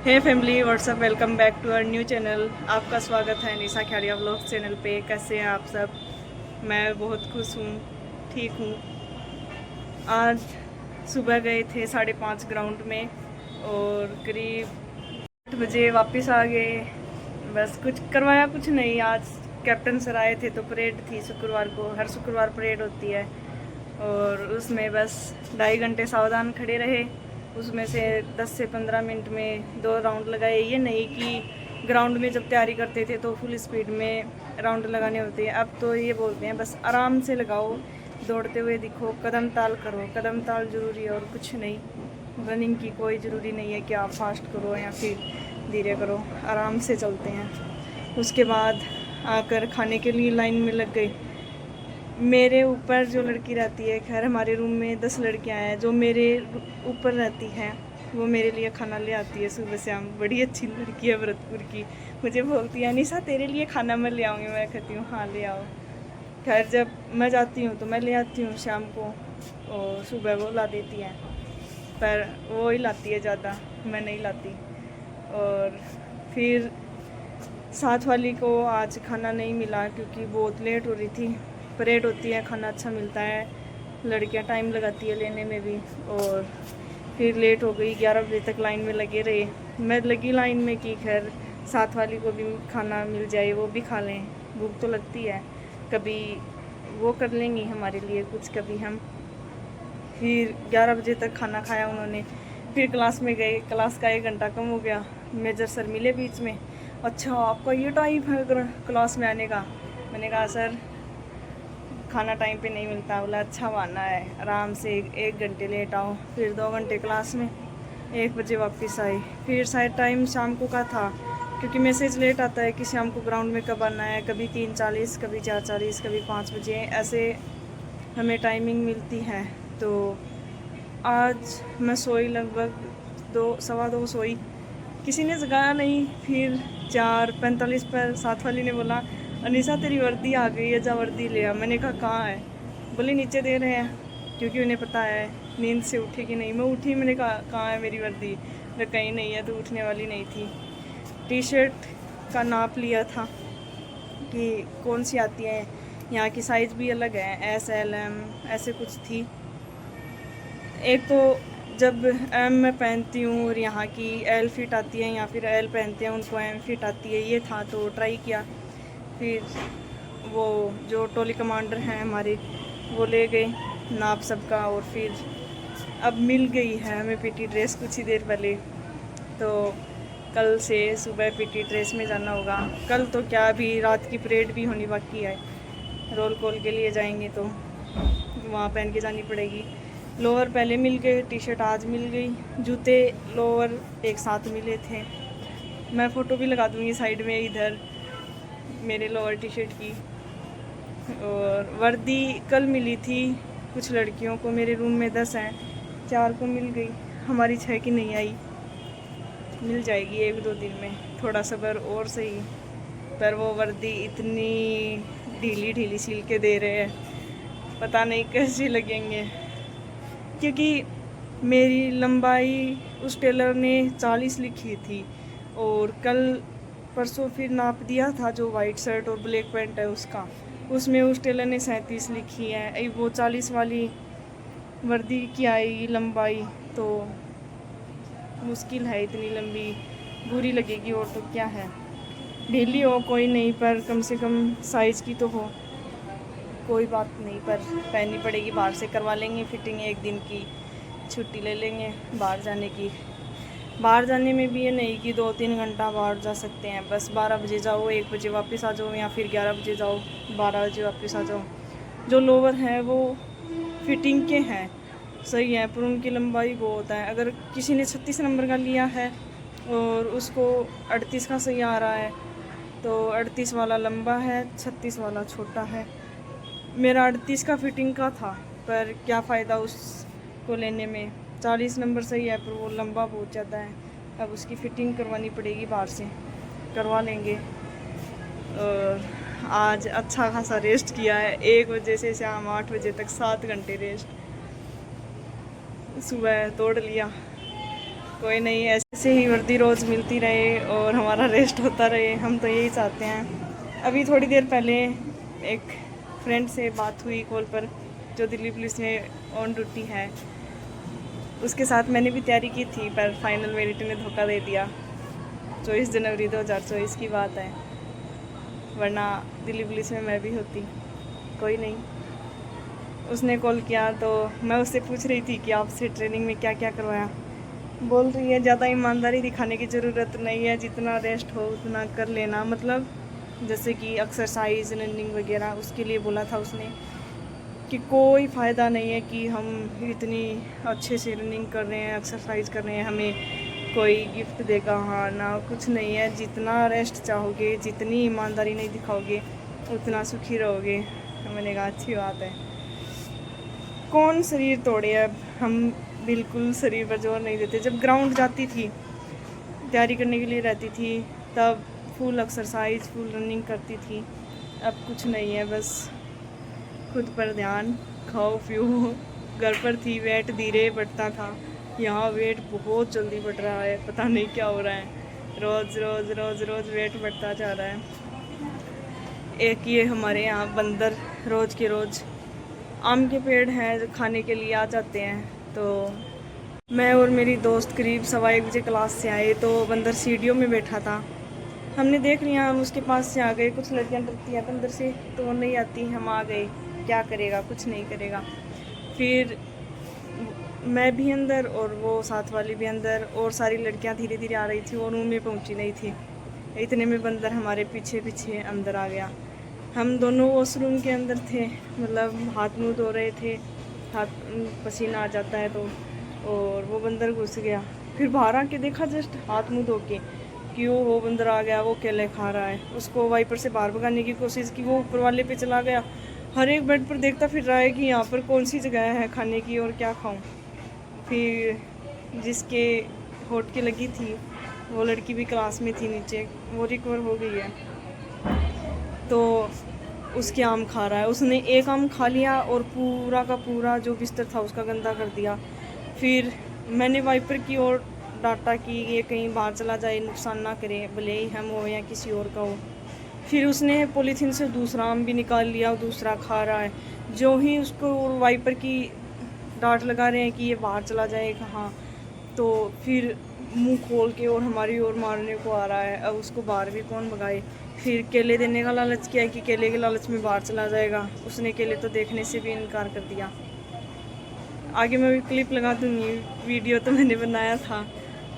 Hey family WhatsApp, welcome back to our new channel. आपका स्वागत है निशा खैरिया व्लॉग चैनल पे। कैसे हैं आप सब? मैं बहुत खुश हूँ, ठीक हूँ। आज सुबह गए थे 5:30 ग्राउंड में और करीब 8 बजे वापस आ गए। बस कुछ करवाया कुछ नहीं। आज कैप्टन सर आए थे तो परेड थी शुक्रवार को, हर शुक्रवार परेड होती है और उसमें बस 2.5 घंटे सावधान खड़े रहे। उसमें से 10 से 15 मिनट में 2 राउंड लगाए। ये नहीं कि ग्राउंड में जब तैयारी करते थे तो फुल स्पीड में राउंड लगाने होते हैं, अब तो ये बोलते हैं बस आराम से लगाओ, दौड़ते हुए दिखो, कदम ताल करो। कदम ताल ज़रूरी है और कुछ नहीं। रनिंग की कोई ज़रूरी नहीं है कि आप फास्ट करो या फिर धीरे करो, आराम से चलते हैं। उसके बाद आकर खाने के लिए लाइन में लग गई। मेरे ऊपर जो लड़की रहती है, खैर हमारे रूम में 10 लड़कियां हैं, जो मेरे ऊपर रहती हैं वो मेरे लिए खाना ले आती है सुबह शाम। बड़ी अच्छी लड़की है भरतपुर की। मुझे बोलती है निशा तेरे लिए खाना मैं ले आऊँगी। मैं कहती हूँ हाँ ले आओ। खैर जब मैं जाती हूँ तो मैं ले आती हूँ शाम को और सुबह वो ला देती हैं, पर वो ही लाती है ज़्यादा, मैं नहीं लाती। और फिर साथ वाली को आज खाना नहीं मिला क्योंकि बहुत लेट हो रही थी। परेड होती है, खाना अच्छा मिलता है, लड़कियां टाइम लगाती है लेने में भी। और फिर लेट हो गई, 11 बजे तक लाइन में लगे रहे। मैं लगी लाइन में कि खैर साथ वाली को भी खाना मिल जाए, वो भी खा लें, भूख तो लगती है। कभी वो कर लेंगी हमारे लिए कुछ, कभी हम। फिर 11 बजे तक खाना खाया उन्होंने। फिर क्लास में गए, क्लास का 1 घंटा कम हो गया। मेजर सर मिले बीच में। अच्छा आपका ये टाइम है क्लास में आने का? मैंने कहा सर खाना टाइम पे नहीं मिलता। बोला अच्छा बहाना है, आराम से 1 घंटे लेट आओ। फिर 2 घंटे क्लास में, 1 बजे वापस आए। फिर शायद टाइम शाम को का था क्योंकि मैसेज लेट आता है कि शाम को ग्राउंड में कब आना है। कभी 3:40, कभी 4:40, कभी 5 बजे, ऐसे हमें टाइमिंग मिलती है। तो आज मैं सोई लगभग 2 सवा 2 सोई, किसी ने जगाया नहीं। फिर 4:45 पर साथ वाली ने बोला अनीसा तेरी वर्दी आ गई है, जा वर्दी ले आ। मैंने कहा कहाँ है? बोले नीचे दे रहे हैं, क्योंकि उन्हें पता है नींद से उठेगी नहीं। मैं उठी, मैंने कहा कहाँ है मेरी वर्दी? मैं कहीं नहीं है, तो उठने वाली नहीं थी। टी शर्ट का नाप लिया था कि कौन सी आती है, यहाँ की साइज़ भी अलग है, S L M ऐसे कुछ थी। एक तो जब M मैं पहनती हूँ और यहाँ की L फिट आती है, या फिर L पहनते हैं उनको M फिट आती है, ये था तो ट्राई किया। फिर वो जो टोली कमांडर हैं हमारे, वो ले गए नाप सबका। और फिर अब मिल गई है हमें पीटी ड्रेस कुछ ही देर पहले। तो कल से सुबह पीटी ड्रेस में जाना होगा। कल तो क्या, अभी रात की परेड भी होनी बाकी है। रोल कॉल के लिए जाएंगे तो वहाँ पहन के जानी पड़ेगी। लोअर पहले मिल गए, टी शर्ट आज मिल गई, जूते लोअर एक साथ मिले थे। मैं फ़ोटो भी लगा दूँगी साइड में इधर मेरे लोअर टी शर्ट की। और वर्दी कल मिली थी कुछ लड़कियों को, मेरे रूम में 10 हैं, 4 को मिल गई, हमारी 6 की नहीं आई। मिल जाएगी 1-2 दिन में, थोड़ा सब्र और सही। पर वो वर्दी इतनी ढीली ढीली सिल के दे रहे हैं, पता नहीं कैसी लगेंगे। क्योंकि मेरी लंबाई उस टेलर ने 40 लिखी थी और कल परसों फिर नाप दिया था जो वाइट शर्ट और ब्लैक पैंट है उसका, उसमें उस टेलर ने 37 लिखी है। वो 40 वाली वर्दी की आएगी लंबाई, तो मुश्किल है, इतनी लंबी बुरी लगेगी और तो क्या है। ढीली हो कोई नहीं, पर कम से कम साइज़ की तो हो। कोई बात नहीं, पर पहननी पड़ेगी। बाहर से करवा लेंगे फिटिंग, 1 दिन की छुट्टी ले लेंगे बाहर जाने की। बाहर जाने में भी ये नहीं कि 2-3 घंटा बाहर जा सकते हैं। बस 12 बजे जाओ, 1 बजे वापस आ जाओ, या फिर 11 बजे जाओ, 12 बजे वापस आ जाओ। जो लोअर हैं वो फिटिंग के हैं, सही है, पर उनकी लंबाई बहुत है। अगर किसी ने 36 नंबर का लिया है और उसको 38 का सही आ रहा है, तो 38 वाला लंबा है, 36 वाला छोटा है। मेरा 38 का फिटिंग का था, पर क्या फ़ायदा उसको लेने में। 40 नंबर सही है पर वो लंबा बहुत ज़्यादा है। अब उसकी फ़िटिंग करवानी पड़ेगी, बाहर से करवा लेंगे। और आज अच्छा खासा रेस्ट किया है, 1 बजे से शाम 8 बजे तक 7 घंटे रेस्ट सुबह तोड़ लिया। कोई नहीं, ऐसे ऐसे ही वर्दी रोज़ मिलती रहे और हमारा रेस्ट होता रहे, हम तो यही चाहते हैं। अभी थोड़ी देर पहले एक फ्रेंड से बात हुई कॉल पर, जो दिल्ली पुलिस में ऑन ड्यूटी है। उसके साथ मैंने भी तैयारी की थी, पर फाइनल मेरिट ने धोखा दे दिया। 24 जनवरी 2024 की बात है, वरना दिल्ली पुलिस में मैं भी होती। कोई नहीं। उसने कॉल किया तो मैं उससे पूछ रही थी कि आपसे ट्रेनिंग में क्या क्या करवाया। बोल रही है ज़्यादा ईमानदारी दिखाने की ज़रूरत नहीं है, जितना रेस्ट हो उतना कर लेना। मतलब जैसे कि एक्सरसाइज रनिंग वगैरह, उसके लिए बोला था उसने कि कोई फ़ायदा नहीं है कि हम इतनी अच्छे से रनिंग कर रहे हैं, एक्सरसाइज कर रहे हैं, हमें कोई गिफ्ट देगा। हाँ ना, कुछ नहीं है। जितना रेस्ट चाहोगे, जितनी ईमानदारी नहीं दिखाओगे, उतना सुखी रहोगे। मैंने कहा अच्छी बात है। कौन शरीर तोड़े अब, हम बिल्कुल शरीर पर जोर नहीं देते। जब ग्राउंड जाती थी, तैयारी करने के लिए रहती थी, तब फुल एक्सरसाइज, फुल रनिंग करती थी। अब कुछ नहीं है, बस खुद पर ध्यान, खाओ पियो। घर पर थी, वेट धीरे बढ़ता था। यहाँ वेट बहुत जल्दी बढ़ रहा है, पता नहीं क्या हो रहा है। रोज़ रोज़ रोज़ रोज़ वेट बढ़ता जा रहा है। एक ये हमारे यहाँ बंदर रोज़ के रोज़, आम के पेड़ हैं जो खाने के लिए आ जाते हैं। तो मैं और मेरी दोस्त करीब 1:15 बजे क्लास से आए तो बंदर सीढ़ियों में बैठा था। हमने देख लिया, हम उसके पास से आ गए। कुछ लड़कियां डरती हैं बंदर से, तो वो नहीं आती, हम आ गए। क्या करेगा, कुछ नहीं करेगा। फिर मैं भी अंदर और वो साथ वाली भी अंदर, और सारी लड़कियां धीरे धीरे आ रही थी और रूम में पहुंची नहीं थी। इतने में बंदर हमारे पीछे पीछे अंदर आ गया। हम दोनों वॉशरूम के अंदर थे, मतलब हाथ मुँह धो रहे थे, हाथ पसीना आ जाता है तो, और वो बंदर घुस गया। फिर बाहर आके देखा, जस्ट हाथ मुँह धो के, कि वो बंदर आ गया, वो केले खा रहा है। उसको वाइपर से बाहर भगाने की कोशिश की, वो ऊपर वाले पे चला गया। हर एक बेड पर देखता फिर रहा है कि यहाँ पर कौन सी जगह है खाने की और क्या खाऊं। फिर जिसके होठ के लगी थी, वो लड़की भी क्लास में थी नीचे, वो रिकवर हो गई है। तो उसके आम खा रहा है। उसने एक आम खा लिया और पूरा का पूरा जो बिस्तर था उसका गंदा कर दिया। फिर मैंने वाइपर की ओर डाटा कि ये कहीं बाहर चला जाए, नुकसान ना करे, भले ही हम हो या किसी और का हो। फिर उसने पॉलीथीन से दूसरा आम भी निकाल लिया और दूसरा खा रहा है। जो ही उसको वाइपर की डांट लगा रहे हैं कि ये बाहर चला जाए कहाँ, तो फिर मुंह खोल के और हमारी ओर मारने को आ रहा है। अब उसको बाहर भी कौन भगाए। फिर केले देने का लालच किया कि केले के लालच में बाहर चला जाएगा। उसने केले तो देखने से भी इनकार कर दिया। आगे मैं भी क्लिप लगा दूँगी, वीडियो तो मैंने बनाया था।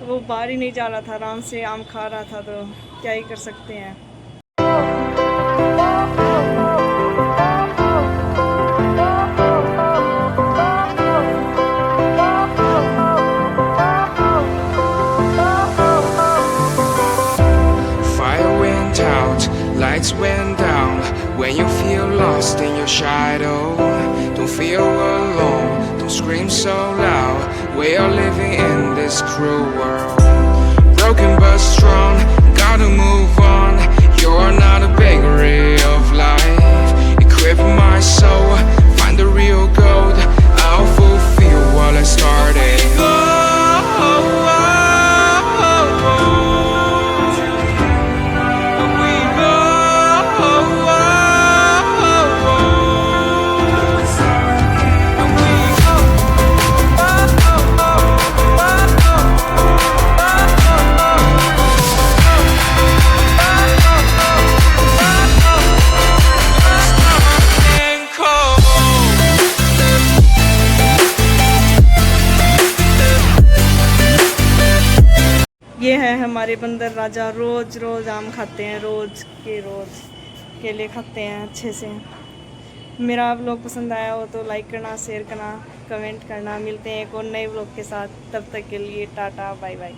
वो बाहर ही नहीं जा रहा था, आराम से आम खा रहा था, तो क्या ही कर सकते हैं। Lights went down when you feel lost in your shadow. Don't feel alone, don't scream so loud. We are living in this cruel world. Broken but strong, gotta move on. You're not a bakery of life. Equip my soul, find the real gold. I'll fulfill what I started. ये है हमारे बंदर राजा, रोज़ रोज़ आम खाते हैं, रोज़ के रोज़ केले खाते हैं अच्छे से। मेरा व्लॉग पसंद आया हो तो लाइक करना, शेयर करना, कमेंट करना। मिलते हैं एक और नए व्लॉग के साथ, तब तक के लिए टाटा बाय बाय।